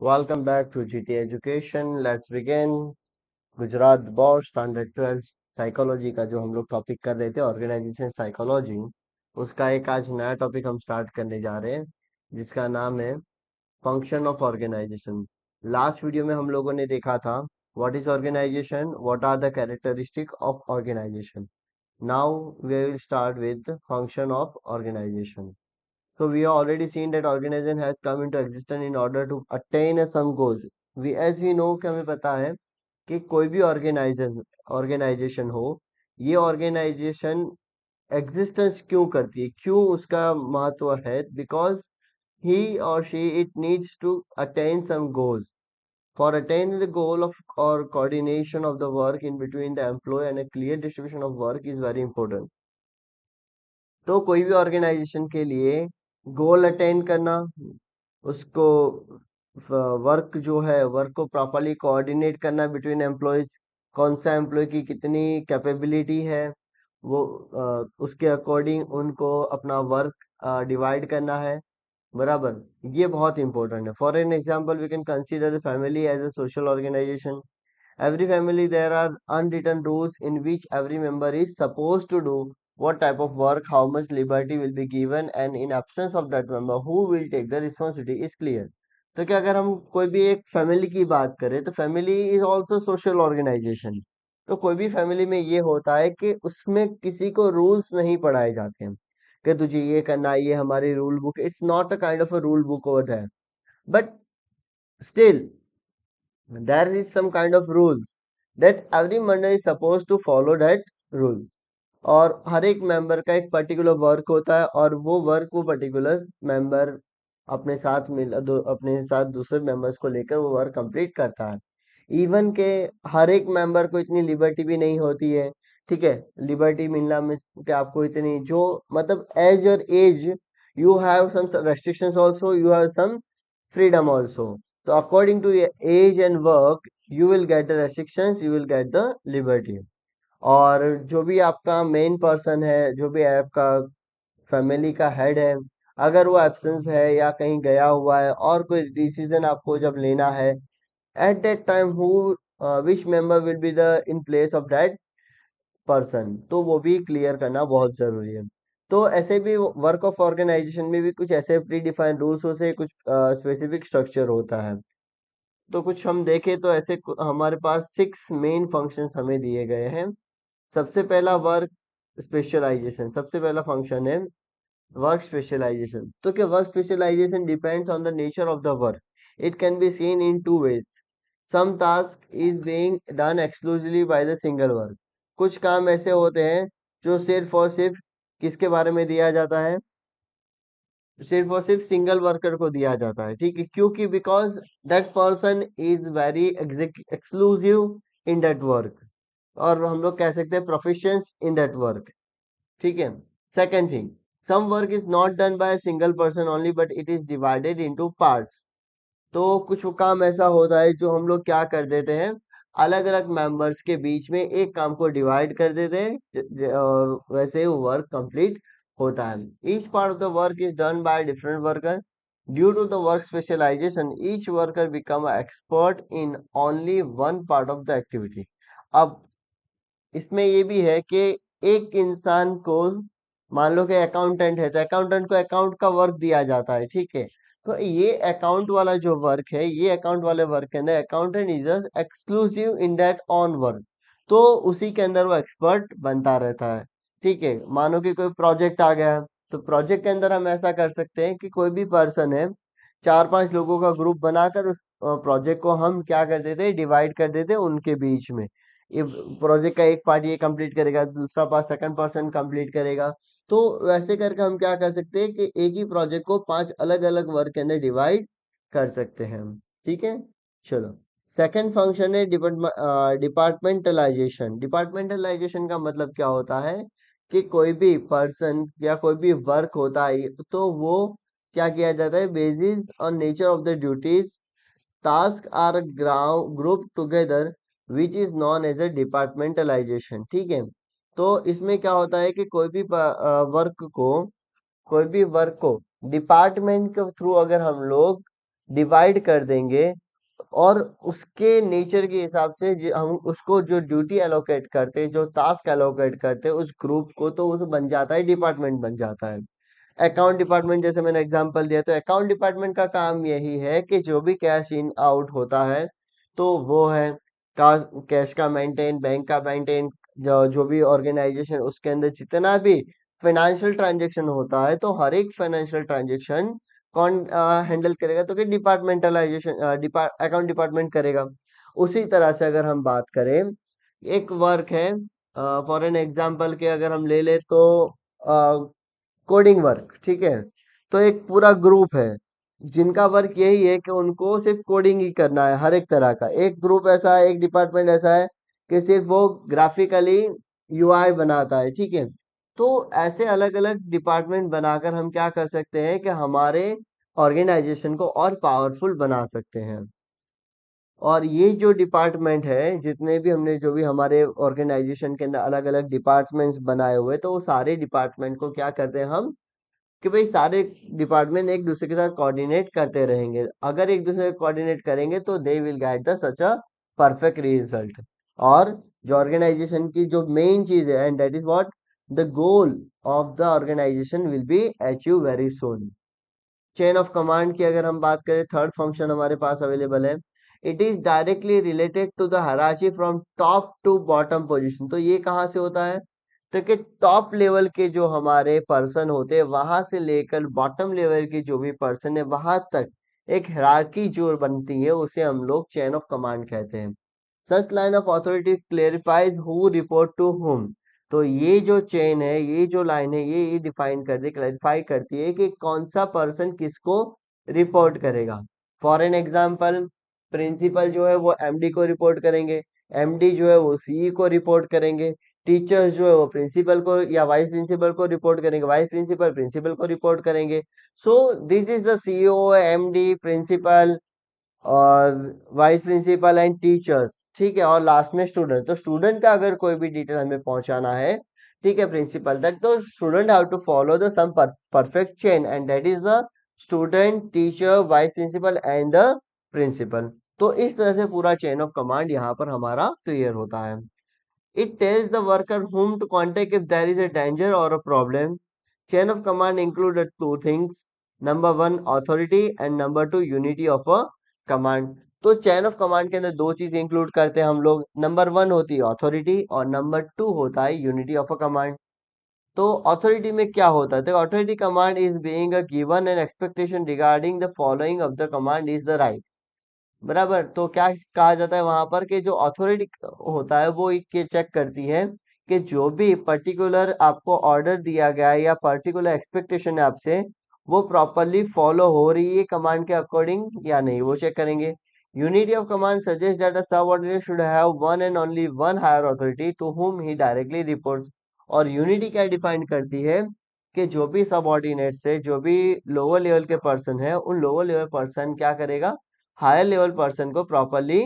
Welcome back to GT Education. Let's begin. Gujarat board standard 12 psychology का जो हम लोग टॉपिक कर रहे थे ऑर्गेनाइजेशन साइकोलॉजी, उसका एक आज नया टॉपिक हम स्टार्ट करने जा रहे हैं जिसका नाम है function of organization. Last video में हम लोगों ने देखा था what is organization, what are the characteristic of organization. Now we will start with function of organization. So we have already seen that organization has come into existence in order to attain a some goals. As we know कि हमें पता है कि कोई भी organisation हो, ये organisation existence क्यों करती है, क्यों उसका महत्व है, बिकॉज ही और she it needs to attain some goals. For attaining the goal of or coordination of the work in between the employee and a clear distribution of work is very important. तो कोई भी organisation के लिए गोल attain करना, उसको work जो है work को प्रॉपरली कोऑर्डिनेट करना बिटवीन एम्प्लॉयज, कौन सा एम्प्लॉय की कितनी कैपेबिलिटी है, वो उसके अकॉर्डिंग उनको अपना वर्क डिवाइड करना है, बराबर। ये बहुत इंपॉर्टेंट है. For an example we can consider the family as a social organization. Every family there are unwritten rules in which every member is supposed to do what type of work, how much liberty will be given, and in absence of that member, who will take the responsibility is clear. तो क्या अगर हम कोई भी एक family की बात करें तो family is also social organization. तो कोई भी फैमिली में ये होता है कि उसमें किसी को रूल्स नहीं पढ़ाए जाते हैं कि तुझे ये करना है, ये हमारी rule book. It's not a kind of a rule book over है, but still there is some kind of rules that every member is supposed to follow that rules. और हर एक मेंबर का एक पर्टिकुलर वर्क होता है और वो work वो पर्टिकुलर मेंबर अपने साथ दूसरे मेंबर्स को लेकर वो वर्क कंप्लीट करता है. इवन के हर एक मेंबर को इतनी लिबर्टी भी नहीं होती है. ठीक है, लिबर्टी मिलना में कि आपको इतनी जो मतलब as your age you have some restrictions also, you have some freedom also. So according to your age and work, you will get the restrictions, you will get the liberty. और जो भी आपका मेन पर्सन है, जो भी आपका family का head है, अगर वो एब्सेंस है या कहीं गया हुआ है और कोई डिसीजन आपको जब लेना है, at that time who which member will be the in place of that person, तो वो भी क्लियर करना बहुत जरूरी है. तो ऐसे भी वर्क ऑफ ऑर्गेनाइजेशन में भी कुछ ऐसे प्री डिफाइंड रूल्स से कुछ स्पेसिफिक स्ट्रक्चर होता है. तो कुछ हम देखें तो ऐसे हमारे पास 6 मेन फंक्शंस हमें दिए गए हैं. सबसे पहला वर्क स्पेशलाइजेशन, सबसे पहला फंक्शन है वर्क स्पेशलाइजेशन. तो क्या work specialization depends on the nature of the work. It can be seen in two ways. Some task is being done exclusively by the single work. कुछ काम ऐसे होते हैं जो सिर्फ और सिर्फ किसके बारे में दिया जाता है, सिर्फ और सिर्फ सिंगल वर्कर को दिया जाता है. ठीक है, क्योंकि because that person is very exclusive in that work, और हम लोग कह सकते हैं प्रोफिशिएंस इन दैट वर्क. ठीक है. Second thing, some work is not done by single person only but it is divided into parts. तो कुछ वो काम ऐसा होता है जो हम लोग क्या कर देते हैं, अलग अलग मेंबर्स के बीच में एक काम को डिवाइड कर देते हैं, और वैसे वो वर्क कंप्लीट होता है. Each part of the work is done by different worker. Due to the work specialization each worker become expert in only one part of the activity. अब इसमें ये भी है कि एक इंसान को, मान लो कि अकाउंटेंट है तो अकाउंटेंट को अकाउंट का वर्क दिया जाता है. ठीक है, तो ये अकाउंट वाला जो वर्क है, ये अकाउंट वाले वर्क के अंदर accountant is exclusive in that on work, तो उसी के अंदर वो एक्सपर्ट बनता रहता है. ठीक है, मानो कि कोई प्रोजेक्ट आ गया, तो प्रोजेक्ट के अंदर हम ऐसा कर सकते हैं कि कोई भी पर्सन है, 4-5 लोगों का ग्रुप बनाकर उस प्रोजेक्ट को हम क्या कर देते हैं, डिवाइड कर देते हैं उनके बीच में. ये प्रोजेक्ट का एक पार्ट ये कंप्लीट करेगा, दूसरा पार्ट सेकंड पर्सन कंप्लीट करेगा. तो वैसे करके हम क्या कर सकते हैं कि एक ही प्रोजेक्ट को 5 अलग अलग वर्क के अंदर डिवाइड कर सकते हैं. ठीक है, चलो. सेकंड फंक्शन है डिपार्टमेंटलाइजेशन. डिपार्टमेंटलाइजेशन का मतलब क्या होता है कि कोई भी पर्सन या कोई भी वर्क होता है तो वो क्या किया जाता है, basis on nature of the duties, task are group together which is known as a departmentalization. ठीक है, तो इसमें क्या होता है कि वर्क को कोई भी वर्क को डिपार्टमेंट के थ्रू अगर हम लोग डिवाइड कर देंगे और उसके नेचर के हिसाब से हम उसको जो ड्यूटी एलोकेट करते, जो टास्क एलोकेट करते उस ग्रुप को, तो उस बन जाता है, डिपार्टमेंट बन जाता है। अकाउंट डिपार्टमेंट जैसे मैंने एग्जांपल दिया, तो अकाउंट डिपार्टमेंट का काम यही है कि जो भी कैश इन आउट होता है तो वो है कैश का मेंटेन, बैंक का मेंटेन, जो भी ऑर्गेनाइजेशन उसके अंदर जितना भी फाइनेंशियल ट्रांजेक्शन होता है, तो हर एक फाइनेंशियल ट्रांजेक्शन कौन हैंडल करेगा, तो कि डिपार्टमेंटलाइजेशन अकाउंट डिपार्टमेंट करेगा। उसी तरह से अगर हम बात करें, एक वर्क है, फॉर एन एग्जांपल के अगर हम ले ले तो कोडिंग वर्क, ठीक है। तो एक पूरा ग्रुप है जिनका वर्क यही है कि उनको सिर्फ कोडिंग ही करना है, हर एक तरह का। एक ग्रुप ऐसा है, एक डिपार्टमेंट ऐसा है कि सिर्फ वो ग्राफिकली यूआई बनाता है, ठीक है। तो ऐसे अलग अलग डिपार्टमेंट बनाकर हम क्या कर सकते हैं कि हमारे ऑर्गेनाइजेशन को और पावरफुल बना सकते हैं। और ये जो डिपार्टमेंट है, जितने भी हमने जो भी हमारे ऑर्गेनाइजेशन के अंदर अलग अलग डिपार्टमेंट्स बनाए हुए, तो वो सारे डिपार्टमेंट को क्या करते हैं हम, कि भाई सारे डिपार्टमेंट एक दूसरे के साथ कोऑर्डिनेट करते रहेंगे। अगर एक दूसरे को कोऑर्डिनेट करेंगे तो they will get the such a perfect result. और जो ऑर्गेनाइजेशन की जो मेन चीज है, and that is what the goal of the organisation will be achieve very soon. Chain of command की अगर हम बात करें, थर्ड फंक्शन हमारे पास अवेलेबल है। It is directly related to the hierarchy from top to bottom position. तो ये कहाँ से होता है, तो कि टॉप लेवल के जो हमारे पर्सन होते हैं वहां से लेकर बॉटम लेवल की जो भी पर्सन है वहां तक एक हायरार्की जो बनती है उसे हम लोग चेन ऑफ कमांड कहते हैं। Such line of authority clarifies who report to whom. तो ये जो चेन है, ये जो लाइन है, ये डिफाइन करती है, क्लैरिफाई करती है कि कौन सा पर्सन किसको रिपोर्ट करेगा। फॉर एन एग्जांपल, प्रिंसिपल जो है वो एमडी को रिपोर्ट करेंगे, एमडी जो है वो सीई को रिपोर्ट करेंगे, टीचर्स जो है वो प्रिंसिपल को या वाइस प्रिंसिपल को रिपोर्ट करेंगे, वाइस प्रिंसिपल प्रिंसिपल को रिपोर्ट करेंगे। So this is the CEO, MD, principal और वाइस प्रिंसिपल एंड टीचर्स, ठीक है। और लास्ट में स्टूडेंट। तो स्टूडेंट का अगर कोई भी डिटेल हमें पहुंचाना है, ठीक है, प्रिंसिपल तक, तो student have to follow the some perfect chain, and that is the student, teacher, vice principal and the principal. तो इस तरह से पूरा चेन ऑफ कमांड यहाँ पर हमारा क्लियर होता है। It tells the worker whom to contact if there is a danger or a problem. Chain of command included two things. Number one, authority and number two, unity of a command. तो chain of command के अंदर दो चीज include करते हैं हम लोग। Number one होती है अथॉरिटी और नंबर टू होता है यूनिटी ऑफ अ कमांड। तो अथॉरिटी में क्या होता है, तो authority command is being a given an expectation regarding the following of the command is the right. बराबर। तो क्या कहा जाता है वहां पर कि जो अथॉरिटी होता है वो ये चेक करती है कि जो भी पर्टिकुलर आपको ऑर्डर दिया गया है या पर्टिकुलर एक्सपेक्टेशन है आपसे, वो प्रॉपरली फॉलो हो रही है कमांड के अकॉर्डिंग या नहीं, वो चेक करेंगे। Unity of command suggest that a subordinate should have one and only one higher authority to whom he directly reports. और यूनिटी क्या डिफाइन करती है कि जो भी सबऑर्डिनेट से जो भी लोअर लेवल के पर्सन है, उन लोअर लेवल पर्सन क्या करेगा, हायर लेवल पर्सन को प्रॉपरली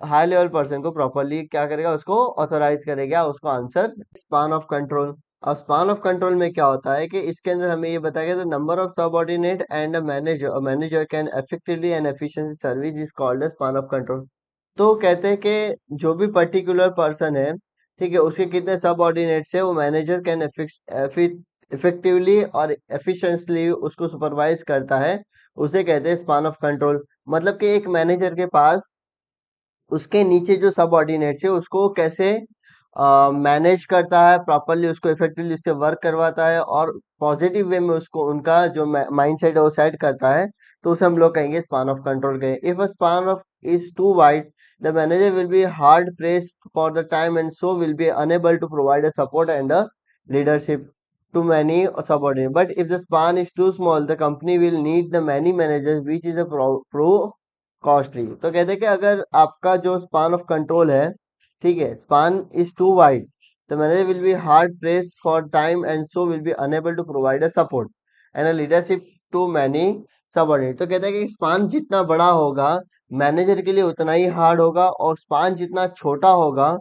हायर लेवल पर्सन को प्रॉपरली क्या करेगा, उसको ऑथोराइज करेगा, उसको आंसर। Span of control. अब स्पान ऑफ कंट्रोल में क्या होता है कि इसके अंदर हमें ये बताया गया, the number of subordinate and manager can effectively and efficiently service is called span of control. तो कहते हैं कि जो भी पर्टिकुलर पर्सन है, ठीक है, उसके कितने सबऑर्डिनेट्स है, वो मैनेजर कैन इफेक्टिवली और एफिशिएंटली उसको सुपरवाइज करता है, उसे कहते हैं स्पान ऑफ कंट्रोल। मतलब कि एक मैनेजर के पास उसके नीचे जो सबऑर्डिनेट्स है उसको कैसे मैनेज करता है प्रॉपरली, उसको इफेक्टिवली उससे वर्क करवाता है और पॉजिटिव वे में उसको उनका जो माइंडसेट है वो सेट करता है, तो उसे हम लोग कहेंगे स्पान ऑफ कंट्रोल कहेंगे। If a span of is too wide, the manager will be hard pressed for the time and so will be unable to provide a support and a leadership to many subordinates. But if the span is too small, the company will need the many managers, which is a pro costly. तो कहते हैं कि अगर आपका जो span of control है, ठीक है, स्पान इज टू वाइड, तो manager will be hard press for time and so will be unable to provide a support and a leadership to many subordinate. तो कहते हैं कि स्पान जितना बड़ा होगा मैनेजर के लिए उतना ही हार्ड होगा, और स्पान जितना छोटा होगा,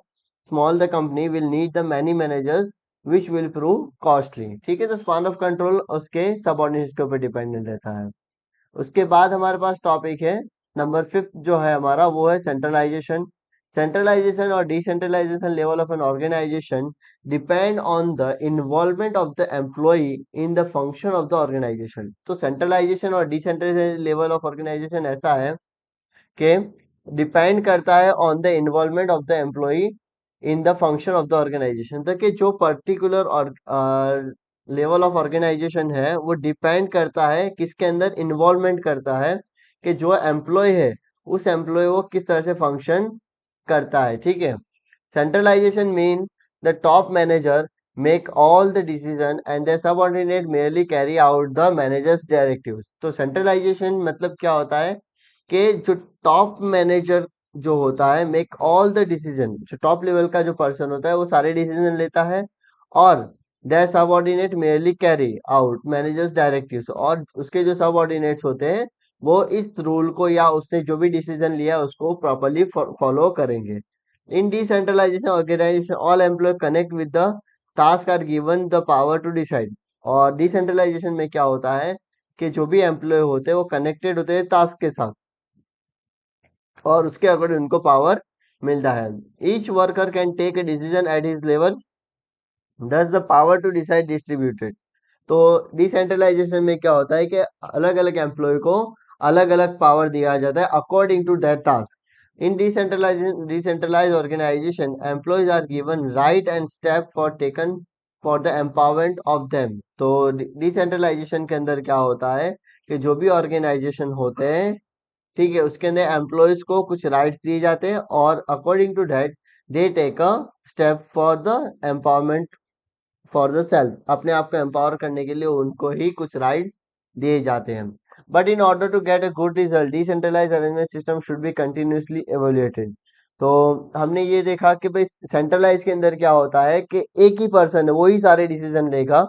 small the company will need the many managers which will prove costly. ठीक है, तो स्पान ऑफ कंट्रोल उसके सबऑर्डिनेट्स के ऊपर डिपेंडेंट रहता है। उसके बाद हमारे पास टॉपिक है नंबर 5 जो है हमारा, वो है सेंट्रलाइजेशन। सेंट्रलाइजेशन और decentralization level of an organization depend on the involvement of the employee in the function of the organization. तो सेंट्रलाइजेशन और डिसेंट्रलाइजेशन लेवल ऑफ ऑर्गेनाइजेशन ऐसा है कि डिपेंड करता है on the involvement of the employee in the function of the organization. तो कि जो पर्टिकुलर और लेवल ऑफ ऑर्गेनाइजेशन है वो डिपेंड करता है किसके अंदर इन्वॉल्वमेंट करता है, कि जो एम्प्लॉय है उस एम्प्लॉय वो किस तरह से फंक्शन करता है। ठीक है। Centralization mean the top manager make all the decision and the subordinate merely carry out the managers directives. तो सेंट्रलाइजेशन मतलब क्या होता है कि जो टॉप मैनेजर जो होता है मेक ऑल द डिसीजन, जो टॉप लेवल का जो पर्सन होता है वो सारे डिसीजन लेता है, और the subordinate merely carry out managers directives, और उसके जो सबऑर्डिनेट्स होते हैं वो इस रूल को या उसने जो भी डिसीजन लिया उसको प्रॉपरली फॉलो करेंगे। In decentralisation organisation all employ connect with the task are given the power to decide. और डिसेंट्रलाइजेशन में क्या होता है कि जो भी एम्प्लॉय होते हैं वो कनेक्टेड होते हैं टास्क के साथ और उसके अकॉर्डिंग उनको पावर मिलता है। Each worker can take a decision at his level, thus the power to decide distributed. तो डिसेंट्रलाइजेशन में क्या होता है कि अलग अलग एम्प्लॉय को अलग अलग पावर दिया जाता है according to that task. In decentralize organization employees are given right and step for taken for the empowerment of them. तो डिसेंट्रलाइजेशन के अंदर क्या होता है कि जो भी ऑर्गेनाइजेशन होते हैं, ठीक है, उसके अंदर एम्प्लॉयज को कुछ राइट्स दिए जाते हैं और according to that they take a step for the empowerment for the self. अपने आप को एम्पावर करने के लिए उनको ही कुछ राइट्स दिए जाते हैं। But in order to get a good result decentralize arrangement system should be continuously evaluated. तो हमने ये देखा कि भाई सेंट्रलाइज के अंदर क्या होता है कि एक ही पर्सन है वही सारे डिसीजन लेगा,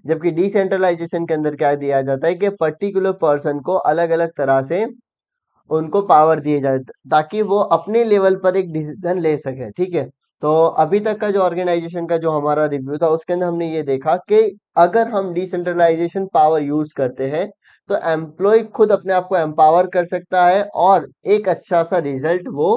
जबकि डिसेंट्रलाइजेशन के अंदर क्या दिया जाता है कि पर्टिकुलर पर्सन को अलग अलग तरह से उनको पावर दिए जाए ताकि वो अपने लेवल पर एक डिसीजन ले सके। ठीक है। तो अभी तक का जो ऑर्गेनाइजेशन का जो हमारा रिव्यू था उसके अंदर हमने ये देखा कि अगर हम डिसेंट्रलाइजेशन पावर यूज करते हैं तो एम्प्लॉय खुद अपने आप को एम्पावर कर सकता है और एक अच्छा सा रिजल्ट वो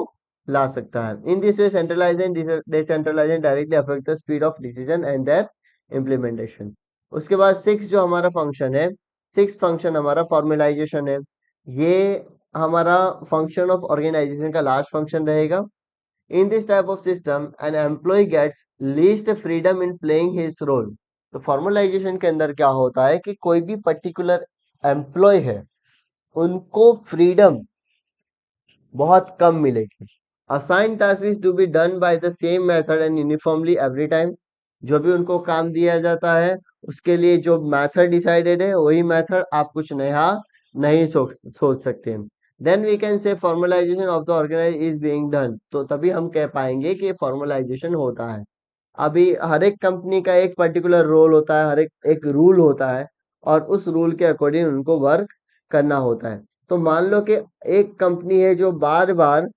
ला सकता है। In this way centralization decentralization directly affect the speed of decision and their implementation. उसके बाद सिक्स जो हमारा फंक्शन है, सिक्स फंक्शन हमारा फॉर्मलाइजेशन है। ये हमारा फंक्शन ऑफ ऑर्गेनाइजेशन का लास्ट फंक्शन रहेगा। In this type of system an employee gets least freedom in playing his role. तो फॉर्मलाइजेशन के अंदर क्या होता है कि कोई भी पर्टिकुलर एम्प्लॉय है उनको फ्रीडम बहुत कम मिलेगी। Assign task is to be done by the same method and uniformly every time. जो भी उनको काम दिया जाता है उसके लिए जो मेथड डिसाइडेड है वही मेथड, आप कुछ नया नहीं सोच सकते हैं। Then we can say formalization of the organize is being done. तो तभी हम कह पाएंगे कि फॉर्मलाइजेशन होता है। अभी हर एक कंपनी का एक पर्टिकुलर रोल होता है, हर एक एक रूल होता है और उस रूल के अकॉर्डिंग उनको वर्क करना होता है। तो मान लो कि एक कंपनी है जो बार बार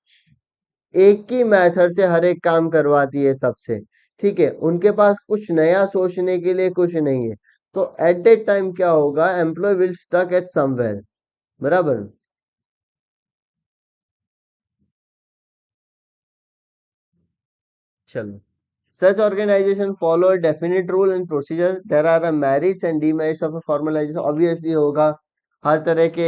एक ही मेथड से हर एक काम करवाती है सबसे, ठीक है, उनके पास कुछ नया सोचने के लिए कुछ नहीं है, तो एट दैट टाइम क्या होगा, employee will stuck at somewhere. बराबर। चलो, such organization follow a definite rule and procedure. There are a merits and demerits of a formalization. Obviously होगा, हर तरह के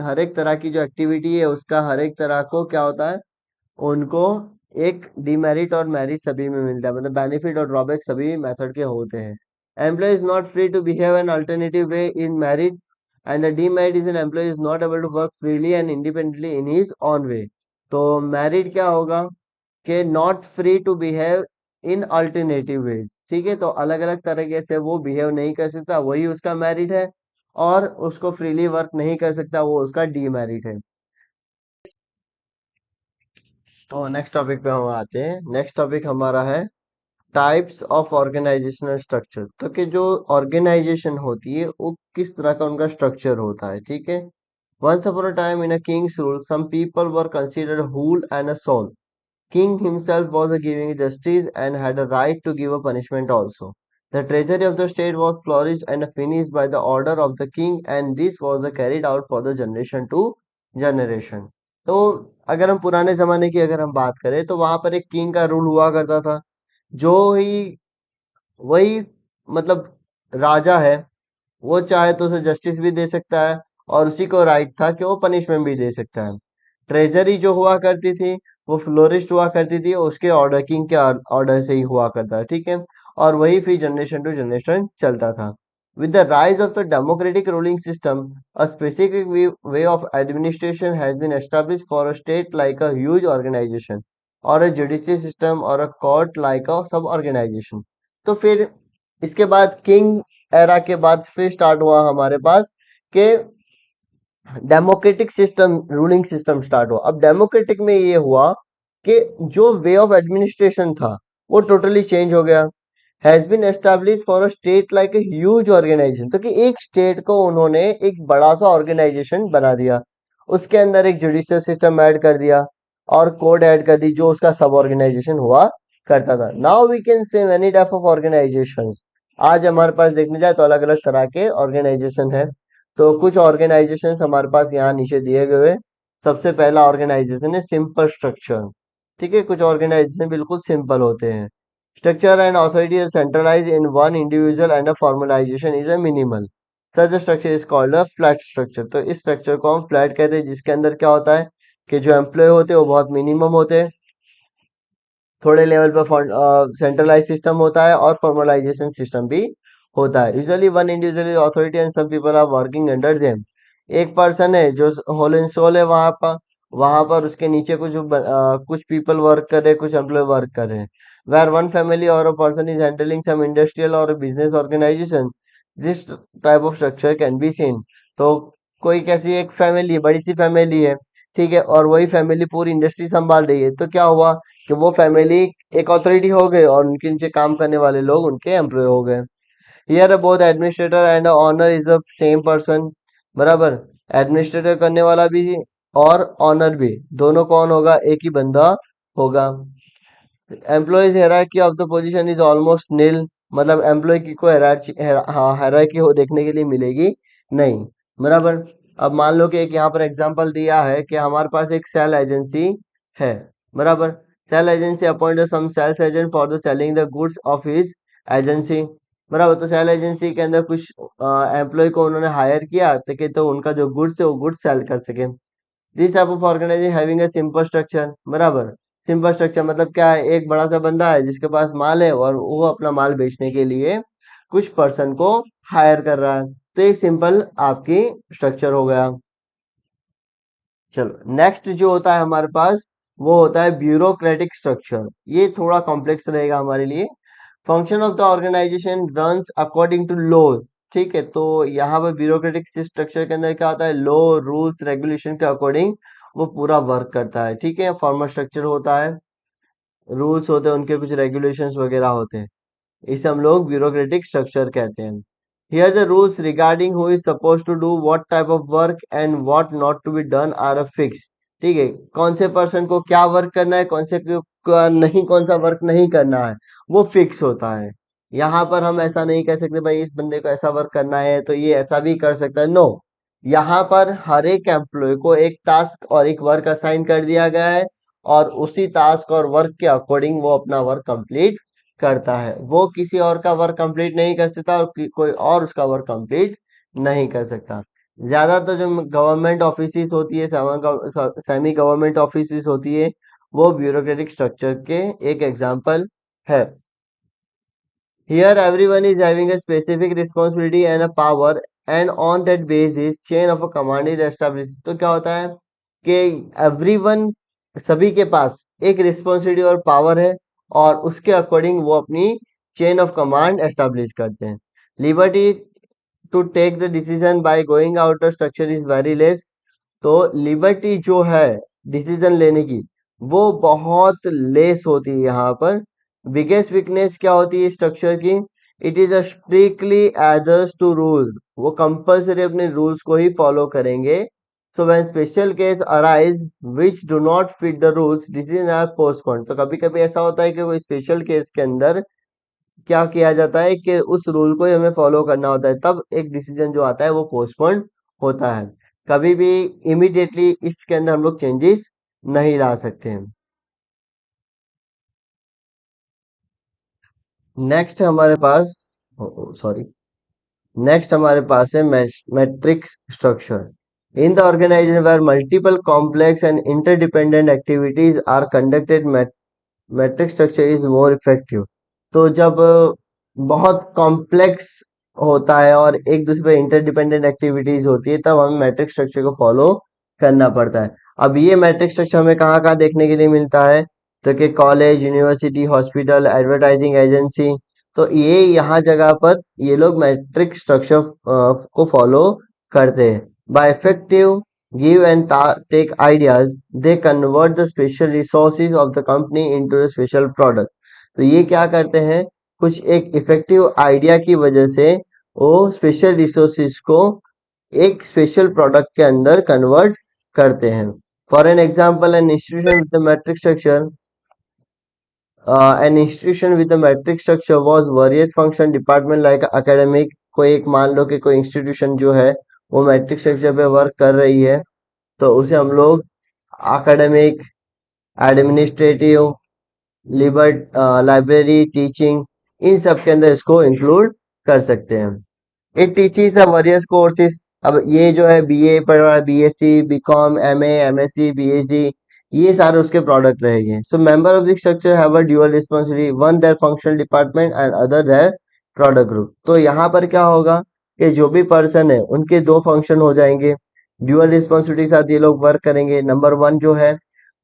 हर एक तरह की जो एक्टिविटी है उसका हर एक तरह को क्या होता है, उनको एक डिमेरिट और मेरिट सभी में मिलता है, मतलब बेनिफिट और ड्रॉबैक सभी मेथड के होते हैं। Employ is not free to behave an alternative way in merit and the demerit is an employ is not able to work freely and independently in his own way. तो merit क्या होगा कि not free to behave in alternative ways. ठीक है, तो अलग अलग तरीके से वो बिहेव नहीं कर सकता, वही उसका मेरिट है, और उसको फ्रीली वर्क नहीं कर सकता, वो उसका डीमेरिट है। तो नेक्स्ट टॉपिक पे हम आते हैं। नेक्स्ट टॉपिक हमारा है टाइप्स ऑफ ऑर्गेनाइजेशनल स्ट्रक्चर। तो कि जो ऑर्गेनाइजेशन होती है वो किस तरह का उनका स्ट्रक्चर होता है। ठीक है। Once upon a time in a king's rule some people were considered whole and a sole. King himself was a giving justice and had a right to give a punishment also. The treasury of the state was flourished and finished by the order of the king, and this was carried out for the generation to generation. तो अगर हम पुराने जमाने की अगर हम बात करें तो वहां पर एक किंग का रूल हुआ करता था, जो ही वही मतलब राजा है, वो चाहे तो उसे जस्टिस भी दे सकता है और उसी को राइट था कि वो पनिशमेंट भी दे सकता है। ट्रेजरी जो हुआ करती थी वो फ्लोरिस्ट हुआ करती थी, उसके ऑर्डर किंग के ऑर्डर से ही हुआ करता है, ठीक है। और वही फिर जनरेशन टू जनरेशन चलता था। With the rise of the democratic ruling system, a specific way of administration has been established for a state like a huge organization, और अ जुडिशियल सिस्टम और अ कोर्ट लाइक अ सब organisation. तो फिर इसके बाद king era के बाद फिर स्टार्ट हुआ हमारे पास कि democratic system, ruling system start हुआ। अब डेमोक्रेटिक में ये हुआ कि जो वे ऑफ एडमिनिस्ट्रेशन था वो टोटली चेंज हो गया। Has been establish for a state like a huge organization, तो कि एक स्टेट को उन्होंने एक बड़ा सा ऑर्गेनाइजेशन बना दिया, उसके अंदर एक जुडिशियल सिस्टम ऐड कर दिया और कोड ऐड कर दी जो उसका सब ऑर्गेनाइजेशन हुआ करता था। Now we can say many type of organizations. आज हमारे पास देखने जाए तो अलग अलग तरह के ऑर्गेनाइजेशन है। तो कुछ ऑर्गेनाइजेशन हमारे पास यहाँ नीचे दिए गए हैं। सबसे पहला ऑर्गेनाइजेशन है सिंपल स्ट्रक्चर, ठीक है। कुछ ऑर्गेनाइजेशन बिल्कुल सिंपल होते हैं। Structure and authority is centralize in one individual and a formalization is a minimal. Such structure is called a flat structure. तो इस स्ट्रक्चर को हम फ्लैट कहते हैं, जिसके अंदर क्या होता है कि जो एम्प्लॉय होते हैं वो बहुत मिनिमम होते हैं, थोड़े लेवल पर सेंट्रलाइज सिस्टम होता है और फॉर्मलाइजेशन सिस्टम भी होता है। Usually one individual authority and some people are working under them. एक पर्सन है जो होल एंड सोल है वहां पर उसके नीचे कुछ पीपल वर्क कर रहे हैं, कुछ एम्प्लॉय वर्क कर रहे हैं। Where one family or a person is handling some industrial or business organisation, this type of structure can be seen. तो कोई कैसी एक फैमिली, बड़ी सी फैमिली है, ठीक है, और वही फैमिली पूरी इंडस्ट्री संभाल रही है, तो क्या हुआ कि वो फैमिली एक अथॉरिटी हो गए और उनके नीचे काम करने वाले लोग उनके एम्प्लॉय हो गए। Here both administrator and owner is the same person. बराबर, एडमिनिस्ट्रेटर करने वाला भी और ऑनर भी, दोनों कौन होगा, एक ही बंदा होगा। Employees hierarchy of the position is almost nil, मतलब एम्प्लॉय की कोई हायरार्की हो देखने के लिए मिलेगी नहीं। बराबर। अब मान लो कि एक यहाँ पर एग्जांपल दिया है कि हमारे पास एक सेल एजेंसी है। बराबर। Sale agency appoint some sales agent for the selling the goods of his agency. बराबर। तो सेल एजेंसी के अंदर कुछ एम्प्लॉय को उन्होंने हायर किया ताकि तो उनका जो गुड्स है वो गुड्स सेल कर सके। This type of organization having a simple structure. बराबर। सिंपल स्ट्रक्चर मतलब क्या है, एक बड़ा सा बंदा है जिसके पास माल है और वो अपना माल बेचने के लिए कुछ पर्सन को हायर कर रहा है। तो एक सिंपल आपकी स्ट्रक्चर हो गया। चलो नेक्स्ट जो होता है हमारे पास वो होता है ब्यूरोक्रेटिक स्ट्रक्चर। ये थोड़ा कॉम्प्लेक्स रहेगा हमारे लिए। Function of the organization runs according to laws, ठीक है। तो यहाँ पर ब्यूरोक्रेटिक स्ट्रक्चर के अंदर क्या होता है, लॉ रूल्स रेगुलेशन के अकॉर्डिंग वो पूरा वर्क करता है, ठीक है। फॉर्मल स्ट्रक्चर होता है, रूल्स होते हैं उनके, कुछ रेगुलेशंस वगैरह होते हैं, इसे हम लोग ब्यूरोक्रेटिक स्ट्रक्चर कहते हैं। Here the rules regarding who is suppose to do what type of work and what not to be done are a fix, ठीक है। कौन से पर्सन को क्या वर्क करना है, कौन से को नहीं, कौन सा वर्क नहीं करना है, वो फिक्स होता है। यहाँ पर हम ऐसा नहीं कह सकते भाई इस बंदे को ऐसा वर्क करना है तो ये ऐसा भी कर सकता है, नो। यहाँ पर हर एक एम्प्लॉय को एक टास्क और एक वर्क असाइन कर दिया गया है और उसी टास्क और वर्क के अकॉर्डिंग वो अपना वर्क कंप्लीट करता है। वो किसी और का वर्क कंप्लीट नहीं कर सकता और कोई और उसका वर्क कंप्लीट नहीं कर सकता। ज्यादातर जो गवर्नमेंट ऑफिस होती है, सेमी गवर्नमेंट ऑफिस होती है, वो ब्यूरोक्रेटिक स्ट्रक्चर के एक एग्जाम्पल है। Here everyone is having a specific responsibility and a power, and on that basis chain of a command is established। तो क्या होता है कि everyone, सभी के पास एक रिस्पॉन्सिबिलिटी और पावर है और उसके अकॉर्डिंग वो अपनी चेन ऑफ कमांड एस्टेब्लिश करते हैं। Liberty to take the decision by going out structure is very less. तो लिबर्टी जो है डिसीजन लेने की वो बहुत लेस होती है यहाँ पर। बिगेस्ट वीकनेस क्या होती है स्ट्रक्चर की, it is a strictly adheres to rule, वो कंपल्सरी अपने रूल्स को ही फॉलो करेंगे। So when special case arise which do not fit the rules decision are postponed. तो कभी कभी ऐसा होता है कि कोई स्पेशल केस के अंदर क्या किया जाता है कि उस रूल को ही हमें फॉलो करना होता है, तब एक डिसीजन जो आता है वो पोस्टपोन होता है। कभी भी इमीडिएटली इसके अंदर हम लोग चेंजेस नहीं ला सकते हैं। नेक्स्ट हमारे पास, सॉरी, नेक्स्ट हमारे पास है matrix structure. In the organization where multiple complex and interdependent activities are conducted, matrix structure is more effective. तो जब बहुत कॉम्प्लेक्स होता है और एक दूसरे पे इंटरडिपेंडेंट एक्टिविटीज होती है, तब हमें मैट्रिक स्ट्रक्चर को फॉलो करना पड़ता है। अब ये मैट्रिक स्ट्रक्चर हमें कहाँ कहाँ देखने के लिए मिलता है, तो कि college, university, hospital, advertising agency, तो ये यहाँ जगह पर ये लोग मैट्रिक स्ट्रक्चर को फॉलो करते हैं। Bye effective give and take ideas, they convert the special resources of the company into a special product। तो ये क्या करते हैं, कुछ एक इफेक्टिव आइडिया की वजह से वो स्पेशल रिसोर्सेज को एक स्पेशल प्रोडक्ट के अंदर कन्वर्ट करते हैं। For an example, an institution with matrix structure, an institution with a matrix structure was various function department like academic। कोई एक मान लो कि कोई इंस्टीट्यूशन जो है वो मैट्रिक स्ट्रक्चर पे वर्क कर रही है, तो उसे हम लोग एकेडमिक, एडमिनिस्ट्रेटिव, लिबर्ट लाइब्रेरी, टीचिंग, इन सब के अंदर इसको इंक्लूड कर सकते हैं। It teaches a various courses. अब ये जो है बीए पढ़ रहा है, BSc, BCom, MA, MSc, PhD, ये सारे उसके प्रोडक्ट रहेंगे। So member of the structure have a dual responsibility, one their functional department and other their product group. तो यहाँ पर क्या होगा कि जो भी पर्सन है उनके दो फंक्शन हो जाएंगे, ड्यूअल रिस्पांसिबिलिटी के साथ ये लोग वर्क करेंगे। नंबर वन जो है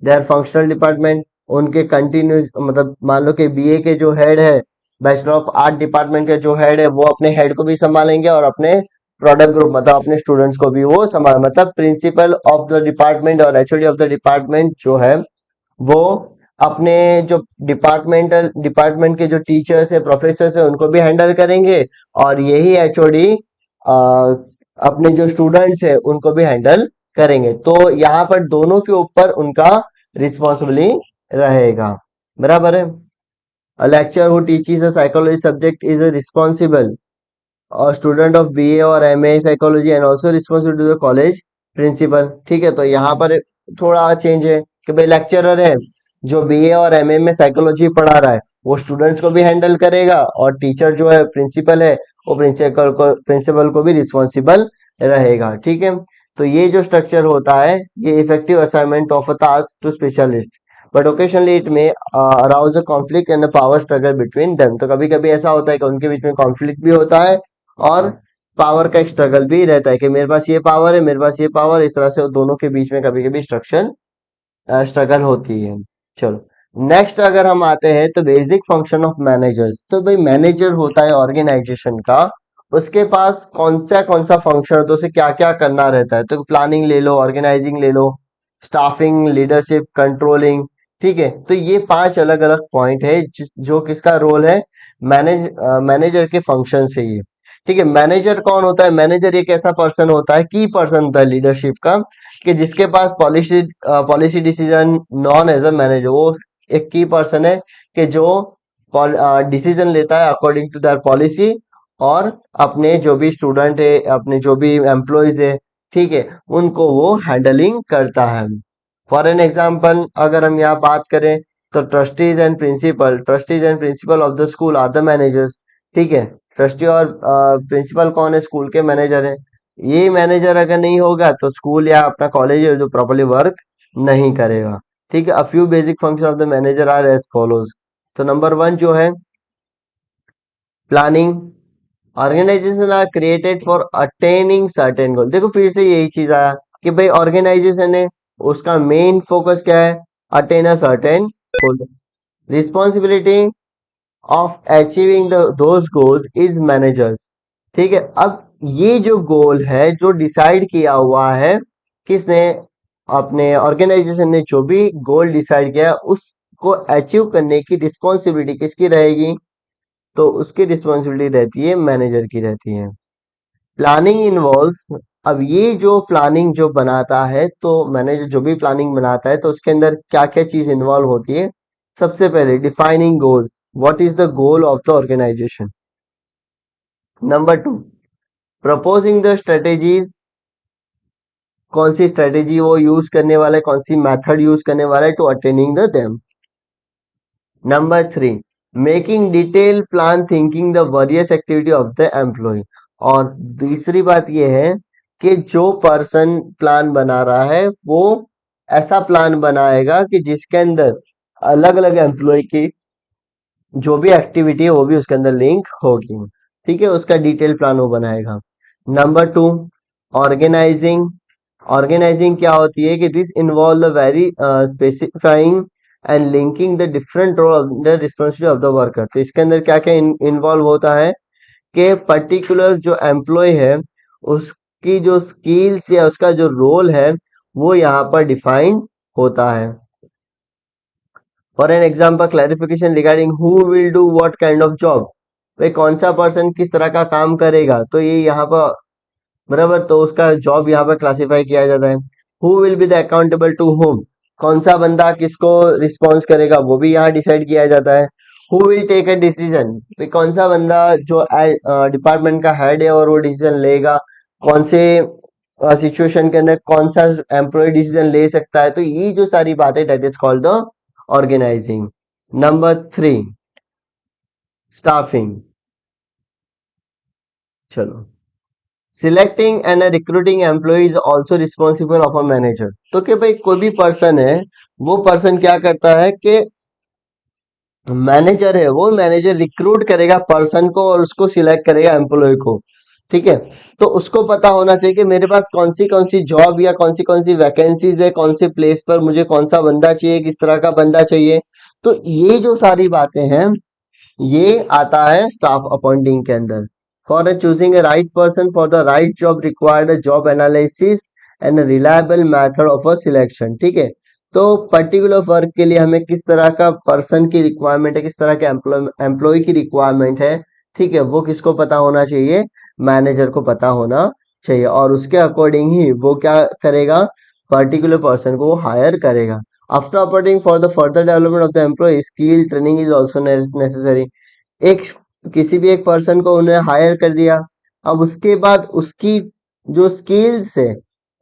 देयर फंक्शनल डिपार्टमेंट, उनके कंटिन्यूस मतलब मान लो कि बीए के जो हेड है, बैचलर ऑफ आर्ट डिपार्टमेंट के जो हेड है, वो अपने हेड को भी संभालेंगे और अपने प्रोडक्ट ग्रुप मतलब अपने स्टूडेंट्स को भी वो संभाल, मतलब प्रिंसिपल ऑफ द डिपार्टमेंट और एचओडी ऑफ द डिपार्टमेंट जो है वो अपने जो डिपार्टमेंट के जो टीचर्स है, प्रोफेसर है, उनको भी हैंडल करेंगे, और यही एचओडी अपने जो स्टूडेंट्स है उनको भी हैंडल करेंगे। तो यहाँ पर दोनों के ऊपर उनका रिस्पॉन्सिबिलिटी रहेगा। बराबर है। A lecturer who teaches a psychology subject is a responsible और स्टूडेंट ऑफ बीए और MA psychology and also responsible to the college principal. ठीक है, तो यहाँ पर थोड़ा चेंज है कि भाई लेक्चरर है जो बीए और एमए में साइकोलॉजी पढ़ा रहा है, वो स्टूडेंट्स को भी हैंडल करेगा, और टीचर जो है प्रिंसिपल है वो प्रिंसिपल को भी रिस्पॉन्सिबल रहेगा। ठीक है, तो ये जो स्ट्रक्चर होता है ये effective assignment of a task to specialist, but occasionally it may arouse a conflict and a power struggle between them. तो कभी कभी ऐसा होता है कि उनके बीच में कॉन्फ्लिक्ट भी होता है और पावर का एक स्ट्रगल भी रहता है कि मेरे पास ये पावर है, मेरे पास ये पावर, इस तरह से दोनों के बीच में कभी कभी स्ट्रगल होती है। चलो नेक्स्ट अगर हम आते हैं तो बेसिक फंक्शन ऑफ मैनेजर्स। तो भाई मैनेजर होता है ऑर्गेनाइजेशन का, उसके पास कौन सा फंक्शन है, तो उसे क्या क्या करना रहता है। तो प्लानिंग ले लो, ऑर्गेनाइजिंग ले लो, स्टाफिंग, लीडरशिप, कंट्रोलिंग। ठीक है, तो ये पांच अलग अलग पॉइंट है जो किसका रोल है, मैनेजर के फंक्शन से ये। ठीक है, मैनेजर कौन होता है, मैनेजर एक ऐसा पर्सन होता है, की पर्सन होता है लीडरशिप का, कि जिसके पास policy decision known as a manager, वो एक की पर्सन है कि जो डिसीजन लेता है अकॉर्डिंग टू दैट पॉलिसी, और अपने जो भी स्टूडेंट है, अपने जो भी एम्प्लॉयज है, ठीक है, उनको वो हैंडलिंग करता है। फॉर एन एग्जाम्पल अगर हम यहाँ बात करें तो trustees and principal of the school are the managers. ठीक है, ट्रस्टी और प्रिंसिपल कौन है, स्कूल के मैनेजर है। ये मैनेजर अगर नहीं होगा तो स्कूल या अपना कॉलेज है जो प्रॉपर्ली वर्क नहीं करेगा। ठीक है, a few basic function of the manager are as follows. तो नंबर वन जो है planning, organisation are created for attaining certain goal. देखो फिर से यही चीज आया कि भाई ऑर्गेनाइजेशन है, उसका मेन फोकस क्या है, attain a certain goal. Responsibility of achieving those goals is managers. ठीक है, अब ये जो गोल है जो डिसाइड किया हुआ है, किसने, अपने ऑर्गेनाइजेशन ने जो भी गोल डिसाइड किया उसको अचीव करने की रिस्पॉन्सिबिलिटी किसकी रहेगी, तो उसकी रिस्पॉन्सिबिलिटी रहती है मैनेजर की रहती है। प्लानिंग इन्वॉल्व्स, अब ये जो प्लानिंग जो बनाता है, तो मैनेजर जो भी प्लानिंग बनाता है तो उसके अंदर क्या क्या चीज इन्वॉल्व होती है, सबसे पहले defining goals, what is the goal of the organization. Number two, proposing the strategies, कौन सी स्ट्रेटेजी वो यूज करने वाला है, कौन सी मेथड यूज करने वाला है to attaining the them. Number three, making detail plan thinking the various activity of the employee. और तीसरी बात यह है कि जो पर्सन प्लान बना रहा है वो ऐसा प्लान बनाएगा कि जिसके अंदर अलग अलग एम्प्लॉय की जो भी एक्टिविटी है वो भी उसके अंदर लिंक होगी। ठीक है, उसका डिटेल प्लान वो बनाएगा। Number two, organising. ऑर्गेनाइजिंग क्या होती है कि this involve the very specifying and linking the different role of the responsibility of the worker. तो इसके अंदर क्या क्या इन्वॉल्व होता है कि पर्टिकुलर जो एम्प्लॉय है उसकी जो स्किल्स या उसका जो रोल है वो यहाँ पर डिफाइंड होता है। For an example, clarification regarding who will do what kind of job, भाई कौन सा पर्सन किस तरह का काम करेगा, तो ये यहाँ पर बराबर, तो उसका जॉब यहाँ पर क्लासिफाई किया जाता है। Who will be the accountable to whom, कौन सा बंदा किसको रिस्पॉन्स करेगा वो भी यहाँ डिसाइड किया जाता है। Who will take a decision, भाई कौन सा बंदा जो डिपार्टमेंट का हेड है और वो डिसीजन लेगा, कौन से सिचुएशन के अंदर कौन सा एम्प्लॉय डिसीजन ले सकता है, तो ये जो सारी बातें that is called the organising. Number three, staffing. चलो, selecting and recruiting employ is also responsible of a manager. तो कि भाई कोई भी पर्सन है, वो पर्सन क्या करता है कि मैनेजर है, वो मैनेजर रिक्रूट करेगा पर्सन को और उसको सिलेक्ट करेगा एम्प्लॉय को। ठीक है, तो उसको पता होना चाहिए कि मेरे पास कौन सी जॉब या कौन सी वैकेंसीज है, कौन से प्लेस पर मुझे कौन सा बंदा चाहिए, किस तरह का बंदा चाहिए। तो ये जो सारी बातें हैं ये आता है स्टाफ अपॉइंटिंग के अंदर। For choosing a right person for the right job required job analysis and reliable method of a selection. ठीक है, तो पर्टिकुलर वर्क के लिए हमें किस तरह का पर्सन की रिक्वायरमेंट है, किस तरह के एम्प्लॉय की रिक्वायरमेंट है, ठीक है, वो किसको पता होना चाहिए, मैनेजर को पता होना चाहिए, और उसके अकॉर्डिंग ही वो क्या करेगा, पर्टिकुलर पर्सन को हायर करेगा। After appointing for the further development of the employee skill training is also necessary. एक किसी भी एक पर्सन को उन्हें हायर कर दिया, अब उसके बाद उसकी जो स्किल्स है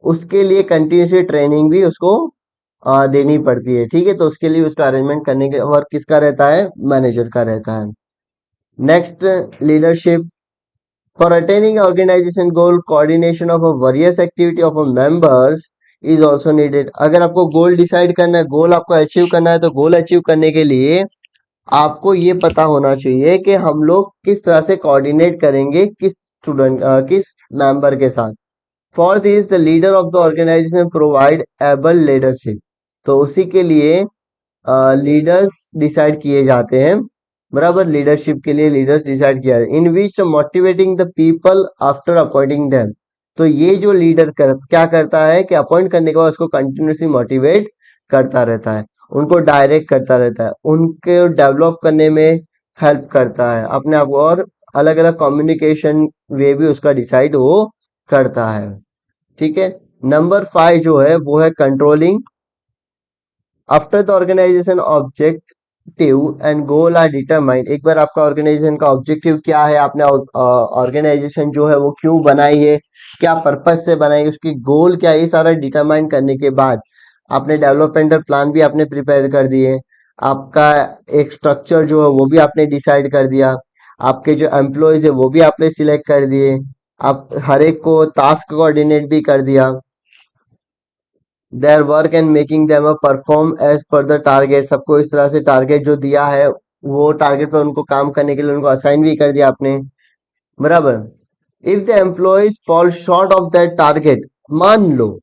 उसके लिए कंटिन्यूसली ट्रेनिंग भी उसको देनी पड़ती है। ठीक है, तो उसके लिए उसका अरेंजमेंट करने के वर्क किसका रहता है, मैनेजर का रहता है। Next, leadership. For attaining organization goal coordination of various activity of members is also needed. अगर आपको गोल डिसाइड करना है, गोल आपको अचीव करना है, तो गोल अचीव करने के लिए आपको ये पता होना चाहिए कि हम लोग किस तरह से कोऑर्डिनेट करेंगे किस स्टूडेंट किस मेंबर के साथ। For this the leader of the organization provide able leadership. तो उसी के लिए लीडर्स डिसाइड किए जाते हैं, बराबर, लीडरशिप के लिए लीडर्स डिसाइड किया है। In which motivating the people after appointing them. तो ये जो लीडर क्या करता है कि अपॉइंट करने के बाद उसको कंटिन्यूसली मोटिवेट करता रहता है, उनको डायरेक्ट करता रहता है, उनको डेवलप करने में हेल्प करता है अपने आप को, और अलग अलग कम्युनिकेशन वे भी उसका डिसाइड वो करता है। ठीक है, नंबर 5 जो है वो है controlling. After the organization objective and goal are determined. एक बार आपका ऑर्गेनाइजेशन का ऑब्जेक्टिव क्या है, आपने ऑर्गेनाइजेशन जो है वो क्यों बनाई है, क्या पर्पस से बनाई है, उसकी गोल क्या है, ये सारा डिटरमाइन करने के बाद आपने डेवलपमेंटल प्लान भी आपने प्रिपेयर कर दिए, आपका एक स्ट्रक्चर जो है वो भी आपने डिसाइड कर दिया, आपके जो एम्प्लॉयज है वो भी आपने सिलेक्ट कर दिए, आप हर एक को टास्क कोऑर्डिनेट भी कर दिया, their work and making them perform as per the target. सबको इस तरह से टारगेट जो दिया है वो टारगेट पर उनको काम करने के लिए उनको असाइन भी कर दिया आपने, बराबर। If the employees fall short of that target, मान लो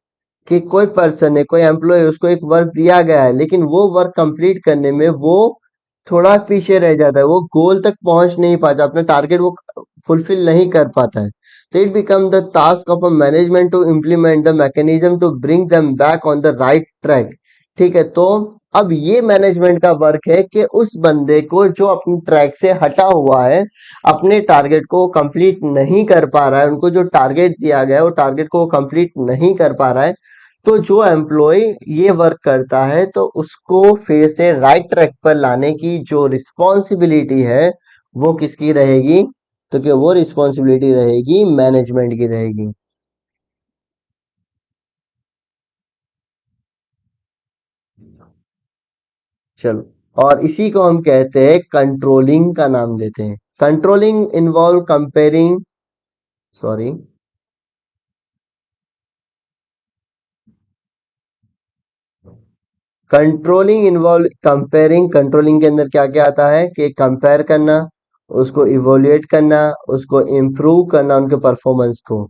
कि कोई पर्सन है, कोई एम्प्लॉय, उसको एक वर्क दिया गया है लेकिन वो वर्क कंप्लीट करने में वो थोड़ा पीछे रह जाता है, वो गोल तक पहुंच नहीं पाता, अपना टारगेट वो फुलफिल नहीं कर पाता है, तो it become the task of a management to implement the mechanism to bring them back on the right track. ठीक है, तो अब ये मैनेजमेंट का वर्क है कि उस बंदे को जो अपने ट्रैक से हटा हुआ है, अपने टारगेट को कंप्लीट नहीं कर पा रहा है, उनको जो टारगेट दिया गया है वो टारगेट को कंप्लीट नहीं कर पा रहा है, तो जो एम्प्लॉय ये वर्क करता है तो उसको फिर से राइट ट्रैक पर लाने की जो रिस्पॉन्सिबिलिटी है वो किसकी रहेगी? तो क्या वो रिस्पॉन्सिबिलिटी रहेगी मैनेजमेंट की रहेगी। चलो, और इसी को हम कहते हैं कंट्रोलिंग का नाम देते हैं। Controlling involve comparing, sorry, controlling involve comparing. Controlling के अंदर क्या क्या आता है कि कंपेयर करना, उसको इवोल्यूएट करना, उसको इम्प्रूव करना उनके परफॉर्मेंस को।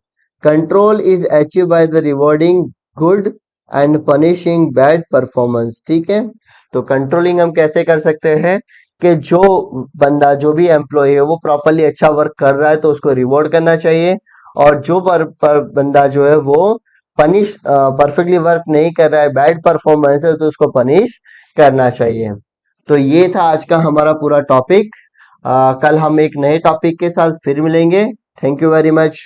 Control is achieve by the rewarding good and punishing bad performance. ठीक है, तो कंट्रोलिंग हम कैसे कर सकते हैं कि जो बंदा, जो भी एम्प्लॉय है वो प्रॉपरली अच्छा वर्क कर रहा है तो उसको रिवॉर्ड करना चाहिए, और जो पर बंदा जो है वो पनिश परफेक्टली वर्क नहीं कर रहा है, बैड परफॉर्मेंस है, तो उसको पनिश करना चाहिए। तो ये था आज का हमारा पूरा टॉपिक। कल हम एक नए टॉपिक के साथ फिर मिलेंगे। Thank you very much.